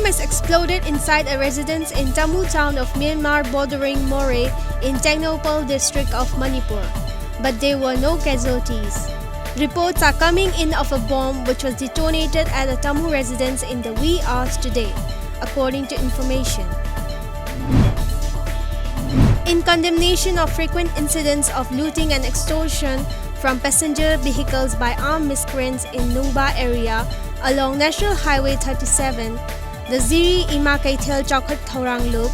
bomb has exploded inside a residence in Tamil town of Myanmar bordering Moreh in Technopole district of Manipur, but there were no casualties. Reports are coming in of a bomb which was detonated at a Tamil residence in the wee hours today, according to information. In condemnation of frequent incidents of looting and extortion from passenger vehicles by armed miscreants in Nungba area along National Highway 37, the Ziri Imakaitel Chokhat Thorang Loop,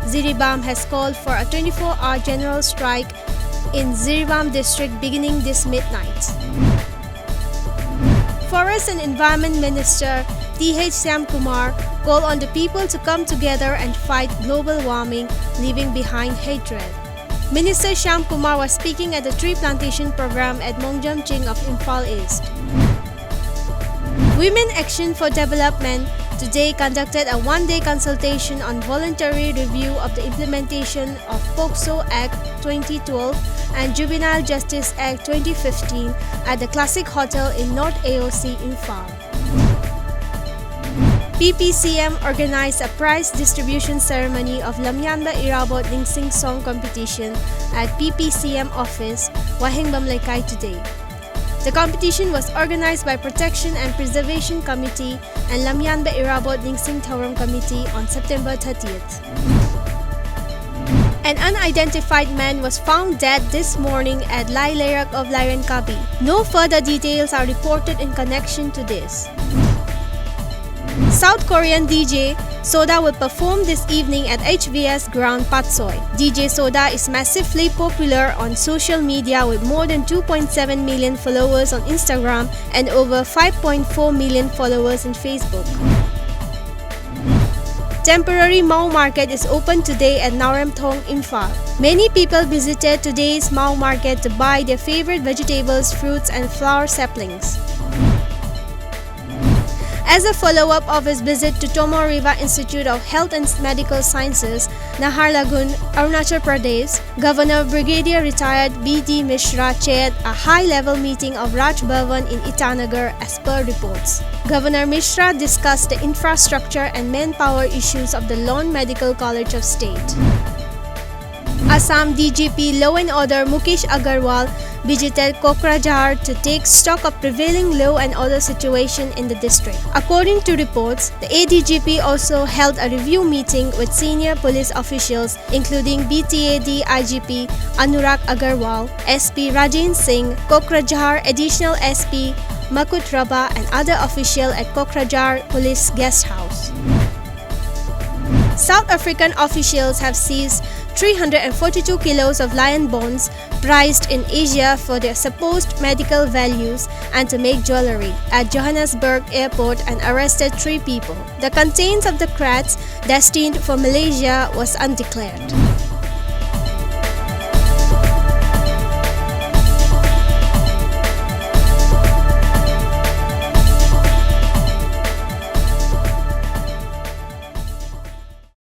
Ziribam has called for a 24-hour general strike in Ziribam district beginning this midnight. Forest and Environment Minister T.H. Syamkumar called on the people to come together and fight global warming, leaving behind hatred. Minister Syamkumar was speaking at the tree plantation program at Mongjamching of Imphal East. Women Action for Development today conducted a one-day consultation on voluntary review of the implementation of POCSO Act 2012 and Juvenile Justice Act 2015 at the Classic Hotel in North AOC Imphal. PPCM organized a prize distribution ceremony of Lamyanba Irabot Ningsing Song Competition at PPCM office, Waheng Bamlaikai today. The competition was organized by Protection and Preservation Committee and Lamyanba Irabot Ningsing Thorum Committee on September 30th. An unidentified man was found dead this morning at Lai Lerak of Lairan Kabi. No further details are reported in connection to this. South Korean DJ Soda will perform this evening at HVS Ground Patsoy. DJ Soda is massively popular on social media with more than 2.7 million followers on Instagram and over 5.4 million followers in Facebook. Temporary Mau Market is open today at Naramthong, Imphal. Many people visited today's Mau Market to buy their favorite vegetables, fruits and flower saplings. As a follow-up of his visit to Tomo Riva Institute of Health and Medical Sciences, Naharlagun, Arunachal Pradesh, Governor Brigadier Retired B.D. Mishra chaired a high-level meeting of Raj Bhavan in Itanagar as per reports. Governor Mishra discussed the infrastructure and manpower issues of the Lone Medical College of State. Assam DGP Law and Order Mukesh Agarwal visited Kokrajhar to take stock of prevailing law and order situation in the district. According to reports, the ADGP also held a review meeting with senior police officials including BTAD IGP Anurag Agarwal, SP Rajen Singh, Kokrajhar Additional SP Makut Raba and other officials at Kokrajhar Police Guest House. South African officials have seized 342 kilos of lion bones prized in Asia for their supposed medical values and to make jewelry at Johannesburg airport and arrested 3 people. The contents of the crats destined for Malaysia was undeclared.